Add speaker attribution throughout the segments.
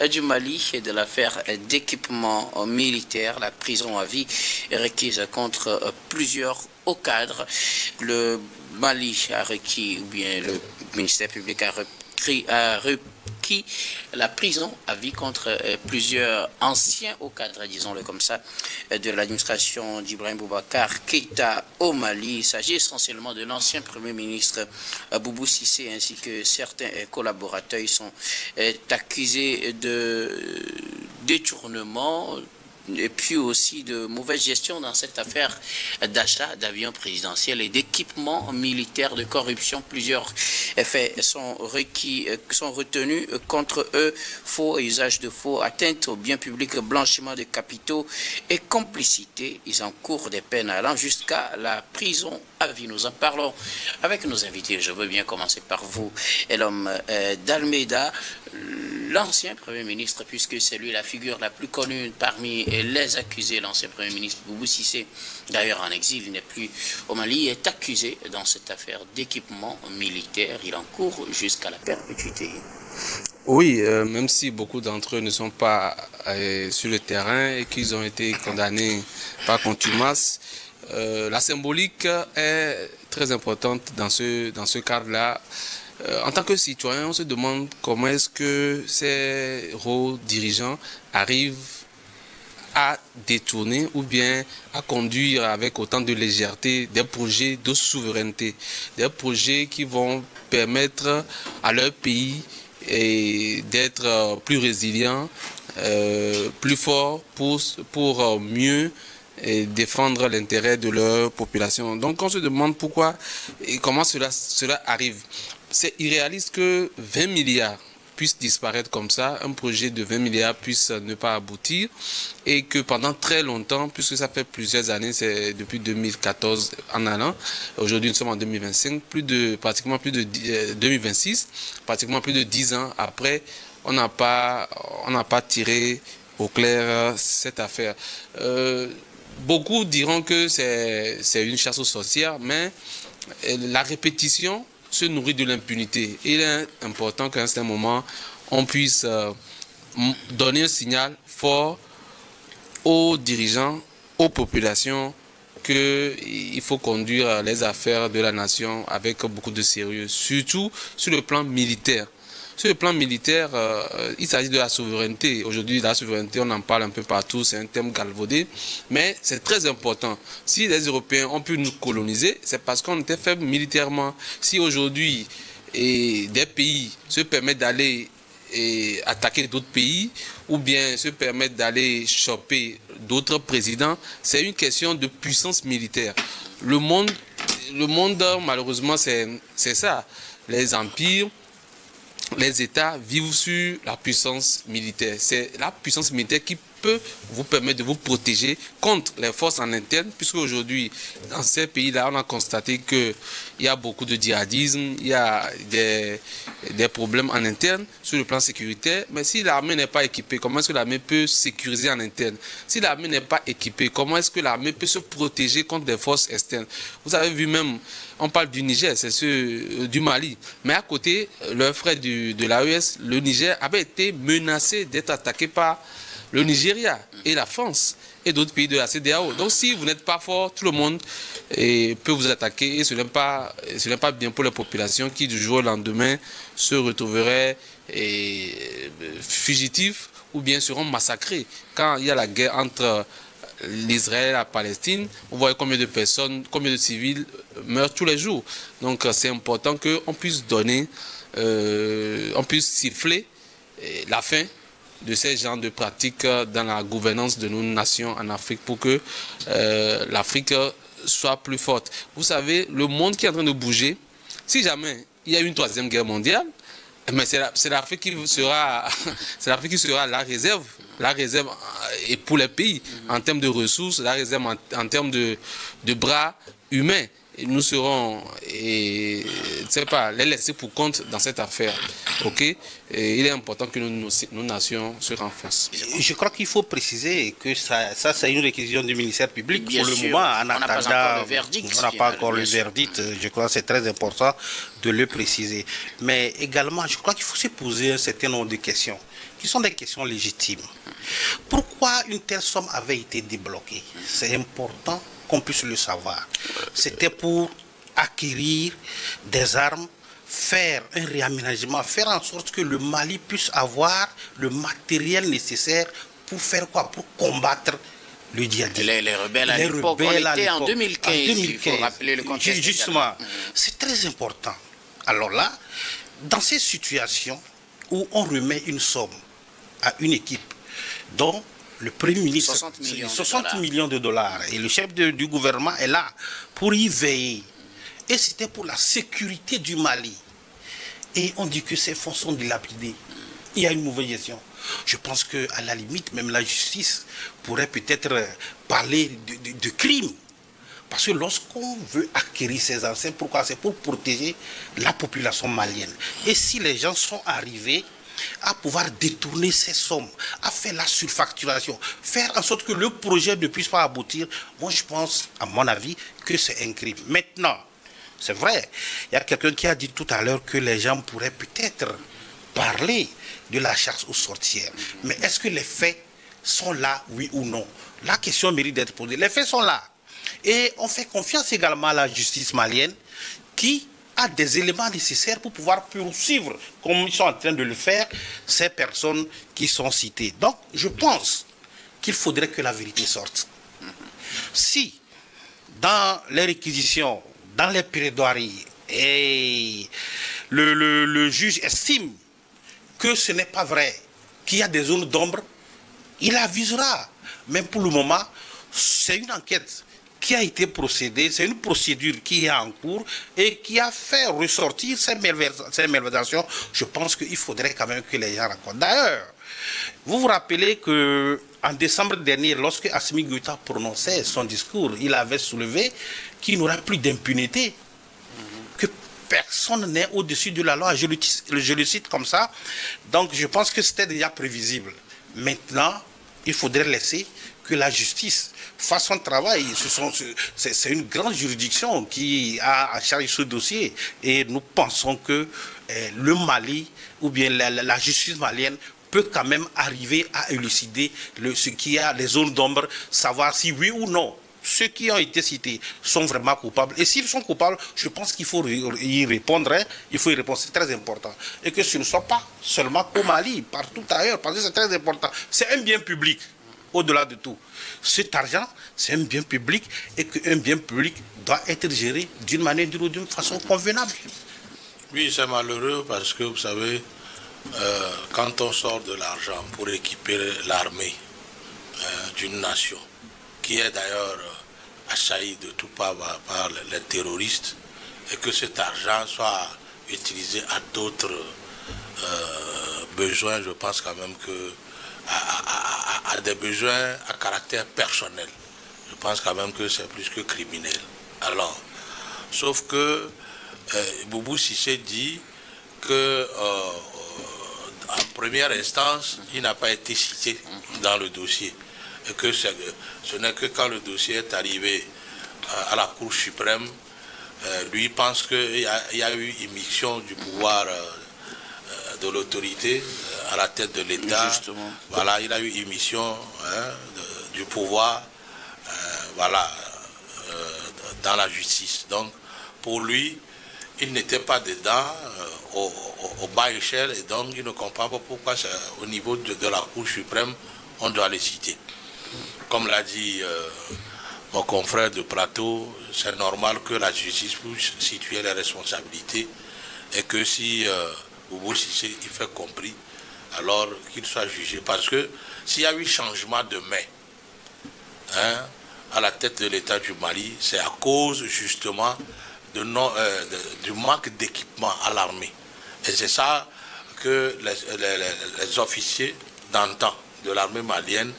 Speaker 1: du Mali et de l'affaire d'équipement militaire, la prison à vie requise contre plusieurs hauts cadres. Le Mali a requis, ou bien le ministère public a requis la prison à vie contre plusieurs anciens hauts cadres, disons-le comme ça, de l'administration d'Ibrahim Boubacar Keïta au Mali. Il s'agit essentiellement de l'ancien Premier ministre Boubou Cissé ainsi que certains collaborateurs. Ils sont accusés de détournement et puis aussi de mauvaise gestion dans cette affaire d'achat d'avions présidentiels et d'équipements militaires, de corruption. Plusieurs faits sont retenus contre eux: faux et usage de faux, atteinte aux biens publics, blanchiment de capitaux et complicité. Ils encourent des peines allant jusqu'à la prison à vie. Nous en parlons avec nos invités. Je veux bien commencer par vous, l'homme d'Almeida, l'ancien Premier ministre, puisque c'est lui la figure la plus connue parmi les accusés. L'ancien Premier ministre Boubou Cissé, d'ailleurs en exil, il n'est plus au Mali, est accusé dans cette affaire d'équipement militaire. Il encourt jusqu'à la perpétuité.
Speaker 2: Oui, même si beaucoup d'entre eux ne sont pas sur le terrain et qu'ils ont été condamnés par contumace, la symbolique est très importante dans ce cadre-là. En tant que citoyen, on se demande comment est-ce que ces hauts dirigeants arrivent à détourner ou bien à conduire avec autant de légèreté des projets de souveraineté, des projets qui vont permettre à leur pays d'être plus résilient, plus fort pour mieux défendre l'intérêt de leur population. Donc on se demande pourquoi et comment cela arrive. C'est irréaliste que 20 milliards puissent disparaître comme ça, un projet de 20 milliards puisse ne pas aboutir et que pendant très longtemps, puisque ça fait plusieurs années, c'est depuis 2014 en allant, aujourd'hui nous sommes en 2025, pratiquement plus de 2026, pratiquement plus de 10 ans après, on n'a pas tiré au clair cette affaire. Beaucoup diront que c'est une chasse aux sorcières, mais la répétition se nourrit de l'impunité. Il est important qu'à un certain moment, on puisse donner un signal fort aux dirigeants, aux populations, qu'il faut conduire les affaires de la nation avec beaucoup de sérieux, surtout sur le plan militaire. Sur le plan militaire, il s'agit de la souveraineté. Aujourd'hui, la souveraineté, on en parle un peu partout, c'est un thème galvaudé, mais c'est très important. Si les Européens ont pu nous coloniser, c'est parce qu'on était faible militairement. Si aujourd'hui, des pays se permettent d'aller attaquer d'autres pays, ou bien se permettent d'aller choper d'autres présidents, c'est une question de puissance militaire. Le monde malheureusement, c'est ça. Les empires, les États vivent sur la puissance militaire. C'est la puissance militaire qui peut vous permettre de vous protéger contre les forces en interne, puisque aujourd'hui, dans ces pays-là, on a constaté qu'il y a beaucoup de djihadisme, il y a des problèmes en interne sur le plan sécuritaire. Mais si l'armée n'est pas équipée, comment est-ce que l'armée peut sécuriser en interne? Si l'armée n'est pas équipée, comment est-ce que l'armée peut se protéger contre des forces externes? Vous avez vu même, on parle du Niger, c'est ceux du Mali. Mais à côté, leur frère de l'AES, le Niger, avait été menacé d'être attaqué par le Nigeria et la France et d'autres pays de la CEDEAO. Donc si vous n'êtes pas fort, tout le monde peut vous attaquer et ce n'est pas bien pour la population qui du jour au lendemain se retrouveraient fugitifs ou bien seront massacrés. Quand il y a la guerre entre l'Israël et la Palestine, vous voyez combien de personnes, combien de civils meurent tous les jours. Donc c'est important qu'on puisse on puisse siffler la fin de ces genres de pratiques dans la gouvernance de nos nations en Afrique pour que l'Afrique soit plus forte. Vous savez, le monde qui est en train de bouger, si jamais il y a une troisième guerre mondiale, mais c'est l'Afrique qui sera la réserve et pour les pays en termes de ressources, la réserve en termes de bras humains. Et nous serons, les laisser pour compte dans cette affaire. Ok? Et il est important que nos nations se renforcent.
Speaker 3: Je crois qu'il faut préciser que ça c'est une réquisition du ministère public.
Speaker 1: Bien
Speaker 3: pour le
Speaker 1: sûr,
Speaker 3: moment,
Speaker 1: on n'a pas encore le verdict.
Speaker 3: On n'a pas encore le verdict. Je crois que c'est très important de le préciser. Mais également, je crois qu'il faut se poser un certain nombre de questions qui sont des questions légitimes. Pourquoi une telle somme avait été débloquée? C'est important qu'on puisse le savoir. C'était pour acquérir des armes, faire un réaménagement, faire en sorte que le Mali puisse avoir le matériel nécessaire pour faire quoi? Pour combattre le djihadisme.
Speaker 1: Les rebelles à l'époque, on était en 2015, il faut rappeler le contexte.
Speaker 3: Justement, c'est très important. Alors là, dans ces situations où on remet une somme à une équipe dont le Premier ministre,
Speaker 1: 60
Speaker 3: millions de dollars, et le chef du gouvernement est là pour y veiller, et c'était pour la sécurité du Mali, et on dit que ces fonds sont dilapidés, il y a une mauvaise gestion. Je pense qu'à la limite, même la justice pourrait peut-être parler de crime. Parce que lorsqu'on veut acquérir ces anciens, pourquoi? C'est pour protéger la population malienne. Et si les gens sont arrivés à pouvoir détourner ces sommes, à faire la surfacturation, faire en sorte que le projet ne puisse pas aboutir, moi je pense, à mon avis, que c'est un crime. Maintenant, c'est vrai, il y a quelqu'un qui a dit tout à l'heure que les gens pourraient peut-être parler de la chasse aux sorcières. Mais est-ce que les faits sont là, oui ou non? La question mérite d'être posée. Les faits sont là. Et on fait confiance également à la justice malienne qui a des éléments nécessaires pour pouvoir poursuivre, comme ils sont en train de le faire, ces personnes qui sont citées. Donc, je pense qu'il faudrait que la vérité sorte. Si, dans les réquisitions, dans les plaidoiries, et le juge estime que ce n'est pas vrai, qu'il y a des zones d'ombre, il avisera. Mais pour le moment, c'est une enquête qui a été procédée, c'est une procédure qui est en cours et qui a fait ressortir ces malversations. Je pense qu'il faudrait quand même que les gens racontent. D'ailleurs, vous vous rappelez qu'en décembre dernier, lorsque Assimi Goïta prononçait son discours, il avait soulevé qu'il n'y aura plus d'impunité, que personne n'est au-dessus de la loi. Je le cite comme ça. Donc je pense que c'était déjà prévisible. Maintenant, il faudrait laisser que la justice fasse son travail. C'est une grande juridiction qui a en charge ce dossier. Et nous pensons que le Mali, ou bien la justice malienne, peut quand même arriver à élucider ce qu'il y a, les zones d'ombre, savoir si oui ou non ceux qui ont été cités sont vraiment coupables. Et s'ils sont coupables, je pense qu'il faut y répondre. Il faut y répondre, c'est très important. Et que ce ne soit pas seulement qu'au Mali, partout ailleurs, parce que c'est très important. C'est un bien public, au-delà de tout. Cet argent, c'est un bien public, et qu'un bien public doit être géré d'une manière ou d'une façon convenable.
Speaker 4: Oui, c'est malheureux parce que, vous savez, quand on sort de l'argent pour équiper l'armée d'une nation, qui est d'ailleurs assaillie de tout part par les terroristes, et que cet argent soit utilisé à d'autres besoins, je pense quand même que à des besoins à caractère personnel. Je pense quand même que c'est plus que criminel. Alors, sauf que Boubou Cissé dit que en première instance, il n'a pas été cité dans le dossier. Et que ce n'est que quand le dossier est arrivé à la Cour suprême, lui pense qu'il y a eu immixtion du pouvoir de l'autorité à la tête de l'État. Voilà, il a eu immixtion du pouvoir dans la justice. Donc, pour lui, il n'était pas dedans au bas échelle, et donc il ne comprend pas pourquoi au niveau de la Cour suprême, on doit les citer. Comme l'a dit mon confrère de plateau, c'est normal que la justice puisse situer les responsabilités, et que si Boubou Cissé il fait compris, alors qu'il soit jugé. Parce que s'il y a eu changement de main à la tête de l'État du Mali, c'est à cause justement du manque d'équipement à l'armée. Et c'est ça que les officiers d'antan de l'armée malienne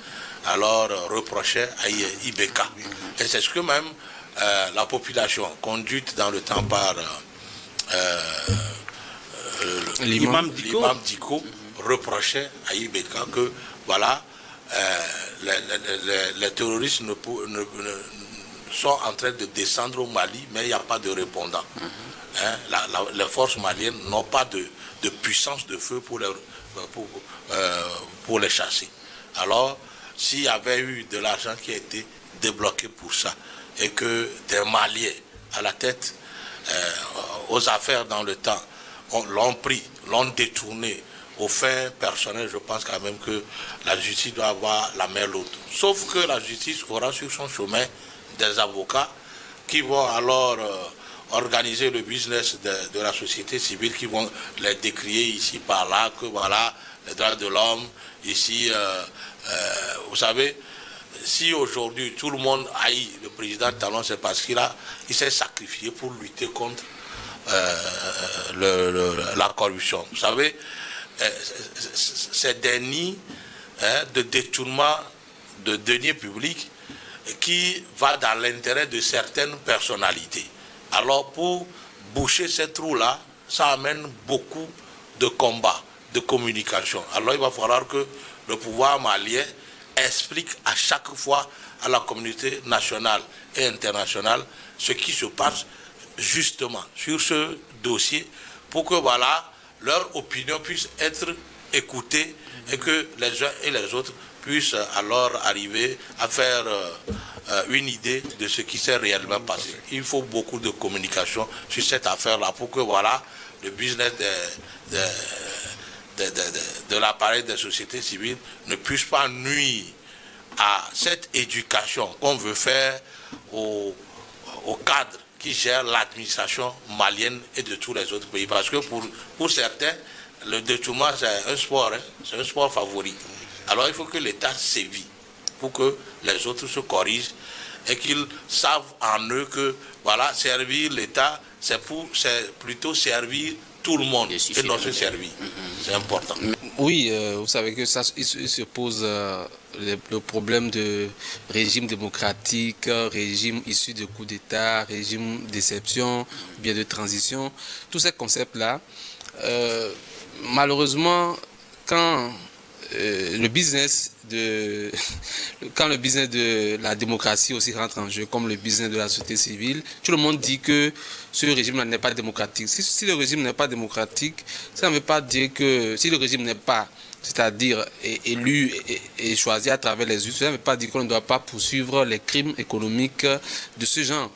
Speaker 4: alors reprochaient à Ibeka. Et c'est ce que même la population, conduite dans le temps par l'imam Diko, reprochait à Ibeka que voilà, les terroristes sont en train de descendre au Mali, mais il n'y a pas de répondant. Les forces maliennes n'ont pas de puissance de feu pour pour les chasser. Alors, s'il y avait eu de l'argent qui a été débloqué pour ça, et que des Maliens à la tête aux affaires dans le temps l'ont pris, l'ont détourné aux fins personnelles, je pense quand même que la justice doit avoir la main lourde. Sauf que la justice aura sur son chemin des avocats qui vont alors organiser le business de la société civile, qui vont les décrier ici par là, que voilà, les droits de l'homme, ici, vous savez, si aujourd'hui tout le monde haït le président Talon, c'est parce qu'il s'est sacrifié pour lutter contre la corruption. Vous savez, c'est des nids de détournement de deniers publics qui va dans l'intérêt de certaines personnalités. Alors pour boucher ces trous-là, ça amène beaucoup de combats, de communication. Alors il va falloir que le pouvoir malien explique à chaque fois à la communauté nationale et internationale ce qui se passe justement sur ce dossier pour que voilà, leur opinion puisse être écoutée et que les uns et les autres puissent alors arriver à faire une idée de ce qui s'est réellement passé. Il faut beaucoup de communication sur cette affaire-là pour que voilà, le business de l'appareil des sociétés civiles ne puisse pas nuire à cette éducation qu'on veut faire aux cadres qui gèrent l'administration malienne et de tous les autres pays. Parce que pour certains, le détournement, c'est un sport, c'est un sport favori. Alors il faut que l'État sévit pour que les autres se corrigent et qu'ils savent en eux que voilà, servir l'État, c'est plutôt servir tout le monde et non se servir. C'est important.
Speaker 2: Oui, vous savez que ça, il se pose le problème de régime démocratique, régime issu de coup d'État, régime déception, bien de transition. Tous ces concepts-là, malheureusement, quand le business de la démocratie aussi rentre en jeu, comme le business de la société civile, tout le monde dit que ce régime n'est pas démocratique. Si le régime n'est pas démocratique, ça ne veut pas dire que si le régime n'est pas, c'est-à-dire élu et choisi à travers les urnes, ça ne veut pas dire qu'on ne doit pas poursuivre les crimes économiques de ce genre.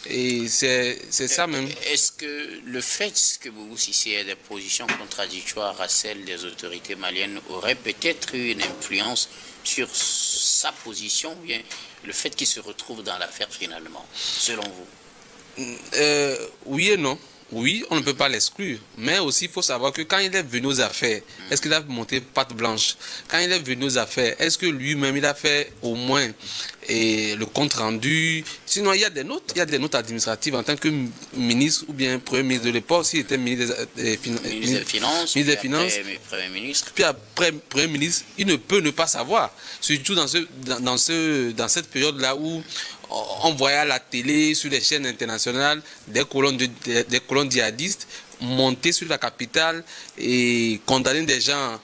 Speaker 2: Et c'est ça même.
Speaker 1: Est-ce que le fait que Boubou Cissé ait des positions contradictoires à celles des autorités maliennes aurait peut-être eu une influence sur sa position, ou bien le fait qu'il se retrouve dans l'affaire finalement, selon vous?
Speaker 2: Oui et non. Oui, on ne peut pas l'exclure. Mais aussi, il faut savoir que quand il est venu aux affaires, est-ce qu'il a monté patte blanche? Quand il est venu aux affaires, est-ce que lui-même, il a fait au moins le compte rendu? Sinon, il y a des notes administratives en tant que ministre ou bien premier ministre de l'époque, s'il était ministre des Finances,
Speaker 1: Premier ministre.
Speaker 2: Puis après, Premier ministre, il ne peut ne pas savoir. Surtout dans cette période-là où on voyait à la télé, sur les chaînes internationales, des colonnes djihadistes monter sur la capitale et condamner des gens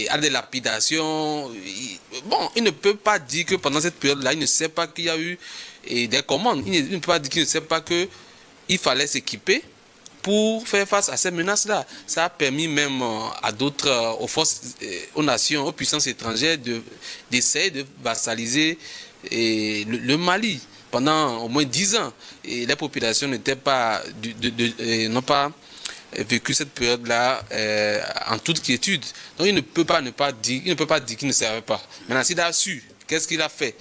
Speaker 2: à des lapidations. Bon, il ne peut pas dire que pendant cette période-là, il ne sait pas qu'il y a eu des commandes. Il ne peut pas dire qu'il ne sait pas qu'il fallait s'équiper pour faire face à ces menaces-là. Ça a permis même à d'autres, aux forces, aux nations, aux puissances étrangères d'essayer de vassaliser le Mali pendant au moins 10 ans. Et les populations n'ont pas vécu cette période-là en toute quiétude. Donc il ne peut pas dire qu'il ne savait pas. Maintenant, s'il a su, qu'est-ce qu'il a fait?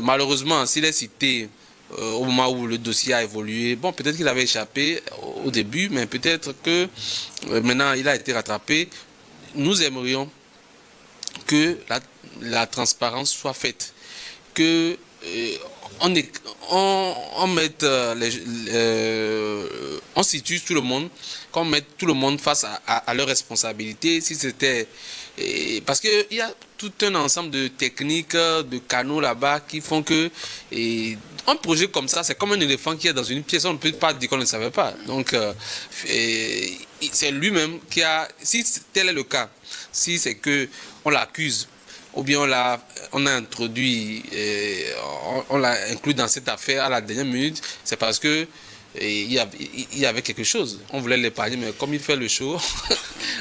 Speaker 2: Malheureusement, s'il est cité au moment où le dossier a évolué, bon, peut-être qu'il avait échappé au début, mais peut-être que maintenant il a été rattrapé. Nous aimerions que la transparence soit faite, que on situe tout le monde, qu'on mette tout le monde face à leurs responsabilités. Si c'était parce qu'il y a tout un ensemble de techniques, de canaux là-bas qui font que un projet comme ça, c'est comme un éléphant qui est dans une pièce, on ne peut pas dire qu'on ne savait pas. Donc c'est lui-même qui a, si tel est le cas, si c'est que on l'accuse, ou bien on a introduit, on l'a inclus dans cette affaire à la dernière minute, c'est parce que il y avait quelque chose. On voulait l'épargner, mais comme il fait le show,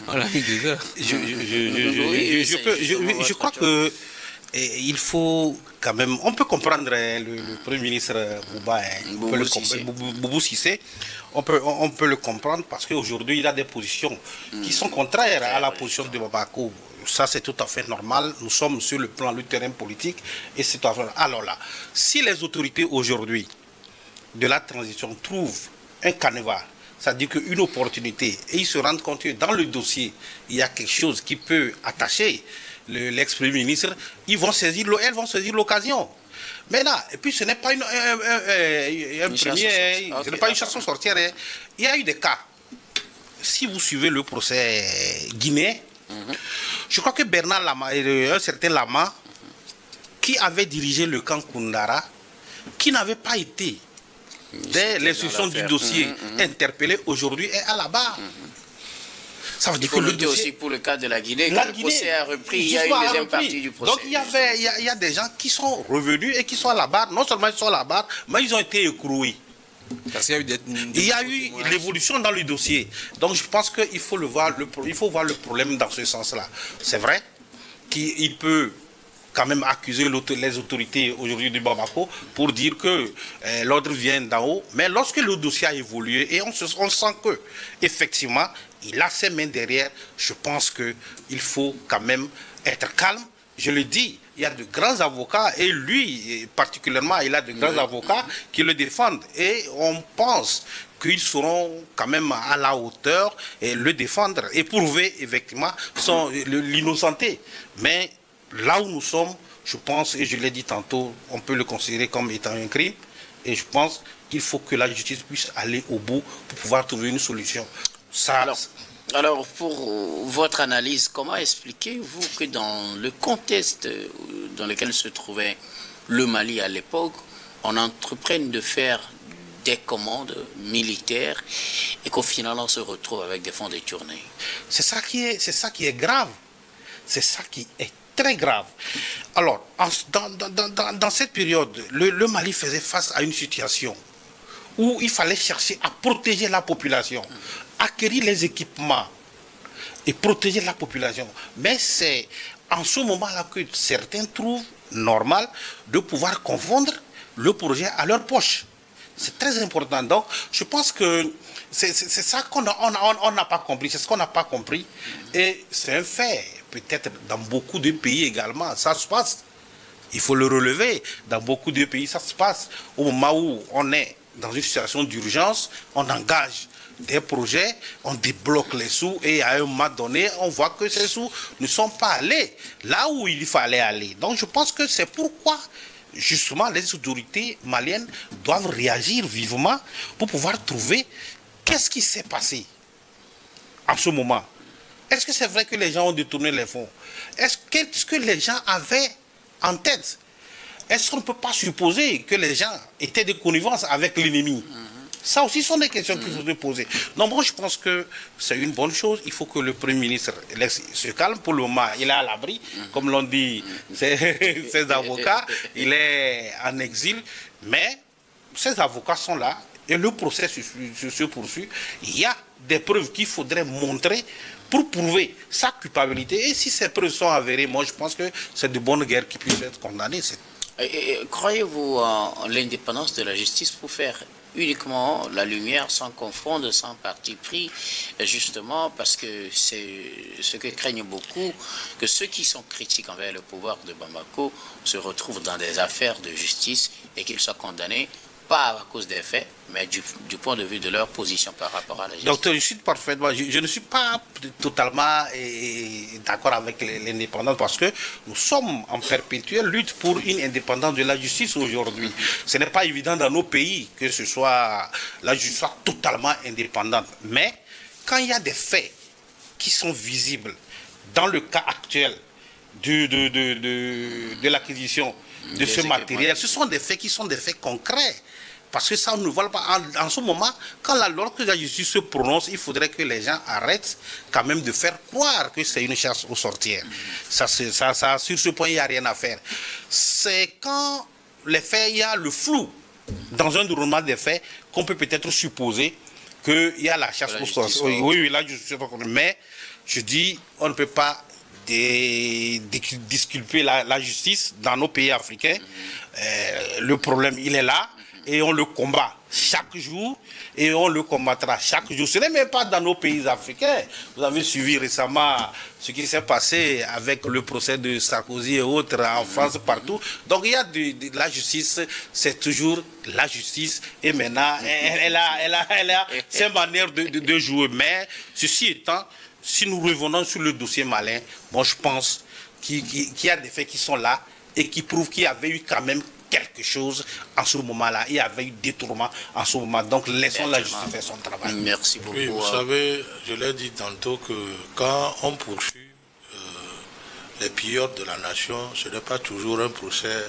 Speaker 2: On a mis 2 heures.
Speaker 3: Je crois que il faut quand même, on peut comprendre le Premier ministre Bouba, Boubou Cissé, on peut le comprendre parce qu'aujourd'hui il a des positions qui sont contraires à la position de Bamako. Ça c'est tout à fait normal, nous sommes sur le plan du terrain politique et c'est tout à fait normal. Alors là, si les autorités aujourd'hui de la transition trouvent un canevas, c'est-à-dire qu'une opportunité, et ils se rendent compte que dans le dossier, il y a quelque chose qui peut attacher l'ex-premier ministre, elles vont saisir l'occasion. Maintenant, et puis ce n'est pas une chasse aux sorcières. Il y a eu des cas. Si vous suivez le procès guinéen, je crois que Bernard Lama, un certain Lama, qui avait dirigé le camp Koundara, qui n'avait pas été dès l'instruction du dossier interpellé, aujourd'hui est à la barre. Ça veut dire que le dossier
Speaker 1: aussi pour le cas de la Guinée, quand le procès a repris, il y a une deuxième partie du procès.
Speaker 3: Donc il y a des gens qui sont revenus et qui sont à la barre. Non seulement ils sont à la barre, mais ils ont été écroués.
Speaker 2: Parce qu'il
Speaker 3: y a eu l'évolution dans le dossier. Donc je pense qu'il faut voir le problème dans ce sens-là. C'est vrai qu'il peut quand même accuser les autorités aujourd'hui du Bamako pour dire que l'ordre vient d'en haut. Mais lorsque le dossier a évolué et on sent que effectivement il a ses mains derrière, je pense qu'il faut quand même être calme. Je le dis, il y a de grands avocats et lui particulièrement, il a de grands avocats qui le défendent. Et on pense qu'ils seront quand même à la hauteur et le défendre et prouver effectivement l'innocenté. Mais là où nous sommes, je pense, et je l'ai dit tantôt, on peut le considérer comme étant un crime. Et je pense qu'il faut que la justice puisse aller au bout pour pouvoir trouver une solution.
Speaker 1: Alors, pour votre analyse, comment expliquez-vous que dans le contexte dans lequel se trouvait le Mali à l'époque, on entreprenne de faire des commandes militaires et qu'au final on se retrouve avec des fonds détournés?
Speaker 3: C'est ça qui est grave. C'est ça qui est très grave. Alors, dans cette période, le Mali faisait face à une situation où il fallait chercher à protéger la population, acquérir les équipements et protéger la population. Mais c'est en ce moment-là que certains trouvent normal de pouvoir confondre le projet à leur poche. C'est très important. Donc, je pense que c'est ça qu'on n'a pas compris. C'est ce qu'on n'a pas compris. Et c'est un fait. Peut-être dans beaucoup de pays également, ça se passe. Il faut le relever. Dans beaucoup de pays, ça se passe. Au moment où on est dans une situation d'urgence, on engage des projets, on débloque les sous et à un moment donné, on voit que ces sous ne sont pas allés là où il fallait aller. Donc je pense que c'est pourquoi justement les autorités maliennes doivent réagir vivement pour pouvoir trouver qu'est-ce qui s'est passé en ce moment. Est-ce que c'est vrai que les gens ont détourné les fonds? Qu'est-ce que les gens avaient en tête? Est-ce qu'on ne peut pas supposer que les gens étaient de connivence avec l'ennemi? Ça aussi sont des questions qu'il faut se poser. Donc moi je pense que c'est une bonne chose. Il faut que le Premier ministre se calme. Pour le moment, il est à l'abri. Comme l'ont dit ses avocats, il est en exil. Mais ses avocats sont là et le procès se poursuit. Il y a des preuves qu'il faudrait montrer pour prouver sa culpabilité. Et si ces preuves sont avérées, moi je pense que c'est de bonne guerre qui puisse être condamné.
Speaker 1: Croyez-vous en l'indépendance de la justice pour faire uniquement la lumière sans confondre, sans parti pris, justement parce que c'est ce que craignent beaucoup, que ceux qui sont critiques envers le pouvoir de Bamako se retrouvent dans des affaires de justice et qu'ils soient condamnés pas à cause des faits, mais du point de vue de leur position par rapport à la justice.
Speaker 3: Docteur, je suis parfaitement, je ne suis pas totalement d'accord avec l'indépendance parce que nous sommes en perpétuelle lutte pour une indépendance de la justice aujourd'hui. Ce n'est pas évident dans nos pays que la justice soit totalement indépendante. Mais quand il y a des faits qui sont visibles, dans le cas actuel de l'acquisition de ce matériel, ce sont des faits qui sont des faits concrets. Parce que ça, on ne voit pas. En ce moment, lorsque la justice se prononce, il faudrait que les gens arrêtent quand même de faire croire que c'est une chasse aux sorcières. Ça, sur ce point, il n'y a rien à faire. C'est quand les faits, il y a le flou dans un déroulement des faits qu'on peut peut-être supposer qu'il y a la chasse aux sorcières. Oui, la justice. Mais je dis, on ne peut pas disculper la justice dans nos pays africains. Le problème, il est là et on le combat chaque jour et on le combattra chaque jour. Ce n'est même pas dans nos pays africains. Vous avez suivi récemment ce qui s'est passé avec le procès de Sarkozy et autres en France, partout. Donc il y a de la justice, c'est toujours la justice. Et maintenant, elle a ses manières de jouer. Mais ceci étant, si nous revenons sur le dossier Malin, bon, je pense qu'il y a des faits qui sont là et qui prouvent qu'il y avait eu quand même quelque chose en ce moment-là. Il y avait eu détournement en ce moment. Donc, laissons la justice faire son travail.
Speaker 1: Merci beaucoup.
Speaker 4: Oui, vous savez, je l'ai dit tantôt que quand on poursuit les pilleurs de la nation, ce n'est pas toujours un procès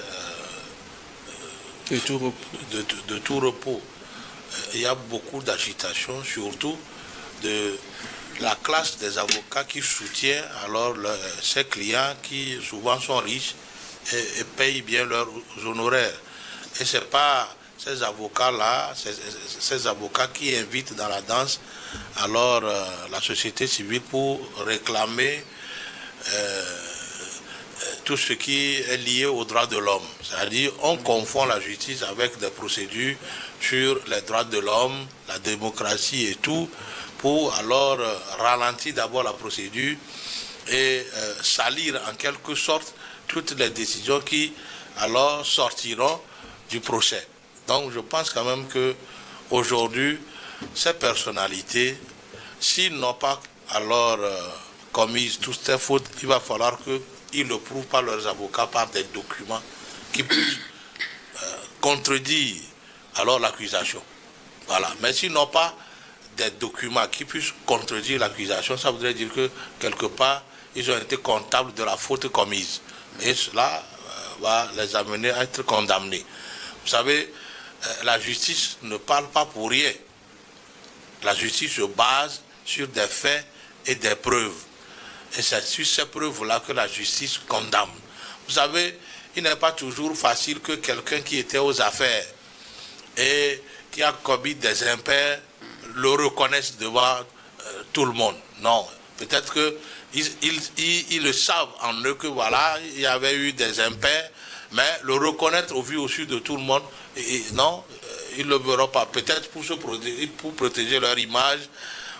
Speaker 4: de tout repos. Il y a beaucoup d'agitation, surtout de la classe des avocats qui soutient alors ses clients qui souvent sont riches et payent bien leurs honoraires. Et ce n'est pas ces avocats-là, ces avocats qui invitent dans la danse alors la société civile pour réclamer tout ce qui est lié aux droits de l'homme. C'est-à-dire on confond la justice avec des procédures sur les droits de l'homme, la démocratie et tout, pour alors ralentir d'abord la procédure et salir en quelque sorte toutes les décisions qui alors sortiront du procès. Donc je pense quand même que aujourd'hui ces personnalités, s'ils n'ont pas alors commis toutes ces fautes, il va falloir qu'ils le prouvent par leurs avocats, par des documents qui puissent contredire alors l'accusation. Voilà. Mais s'ils n'ont pas des documents qui puissent contredire l'accusation, ça voudrait dire que quelque part ils ont été comptables de la faute commise. Et cela va les amener à être condamnés. Vous savez, la justice ne parle pas pour rien. La justice se base sur des faits et des preuves. Et c'est sur ces preuves-là que la justice condamne. Vous savez, il n'est pas toujours facile que quelqu'un qui était aux affaires et qui a commis des impairs le reconnaisse devant tout le monde. Non, peut-être qu'ils le savent en eux que voilà, il y avait eu des impairs, mais le reconnaître au vu au su de tout le monde, non, ils ne le verront pas. Peut-être pour protéger leur image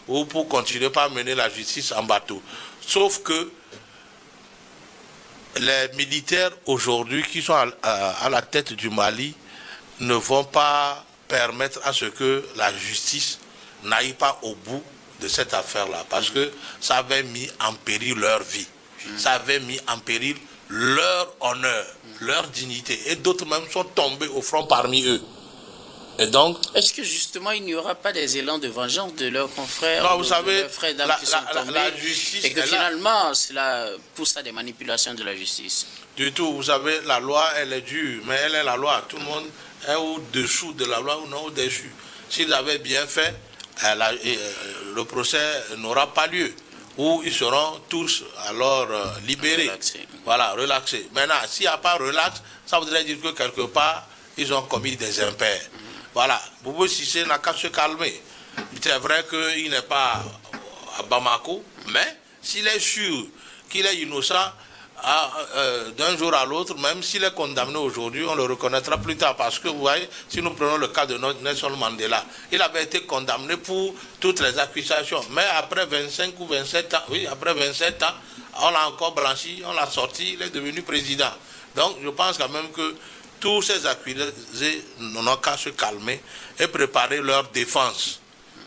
Speaker 4: ou pour continuer par mener la justice en bateau. Sauf que les militaires aujourd'hui qui sont à la tête du Mali ne vont pas permettre à ce que la justice n'aille pas au bout de cette affaire-là, parce que ça avait mis en péril leur vie, ça avait mis en péril leur honneur, leur dignité, et d'autres même sont tombés au front parmi eux. Et donc,
Speaker 1: est-ce que justement il n'y aura pas des élans de vengeance de leurs confrères,
Speaker 4: non, vous savez,
Speaker 1: leurs frères d'armes qui sont tombés,
Speaker 4: la justice,
Speaker 1: et que finalement cela pousse à des manipulations de la justice? Du
Speaker 4: tout, vous savez, la loi elle est dure, mais elle est la loi. Tout le monde est au-dessous de la loi ou non au-dessus. S'ils avaient bien fait, le procès n'aura pas lieu, où ils seront tous alors libérés.
Speaker 1: Relaxés.
Speaker 4: Voilà, relaxés. Maintenant, s'il n'y a pas relax, ça voudrait dire que quelque part, ils ont commis des impairs. Voilà, Boubou Cissé n'a qu'à se calmer. C'est vrai qu'il n'est pas à Bamako, mais s'il est sûr qu'il est innocent, d'un jour à l'autre, même s'il est condamné aujourd'hui, on le reconnaîtra plus tard. Parce que vous voyez, si nous prenons le cas de Nelson Mandela, il avait été condamné pour toutes les accusations. Mais après 25 ou 27 ans, oui, après 27 ans, on l'a encore blanchi, on l'a sorti, il est devenu président. Donc je pense quand même que tous ces accusés n'ont qu'à se calmer et préparer leur défense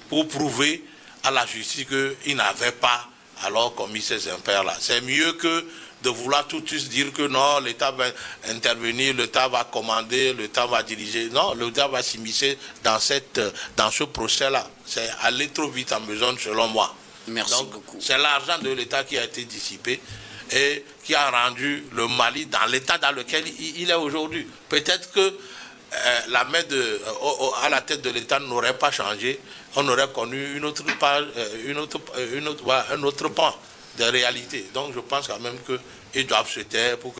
Speaker 4: pour prouver à la justice qu'ils n'avaient pas alors commis ces impairs-là. C'est mieux que de vouloir tout de suite dire que non, l'État va intervenir, l'État va commander, l'État va diriger. Non, l'État va s'immiscer dans ce procès-là. C'est aller trop vite en besogne, selon moi.
Speaker 1: Merci beaucoup.
Speaker 4: C'est l'argent de l'État qui a été dissipé et qui a rendu le Mali dans l'état dans lequel il est aujourd'hui. Peut-être que la main à la tête de l'État n'aurait pas changé, on aurait connu une autre page, un autre pan de réalité. Donc je pense quand même qu'ils doivent se taire pour que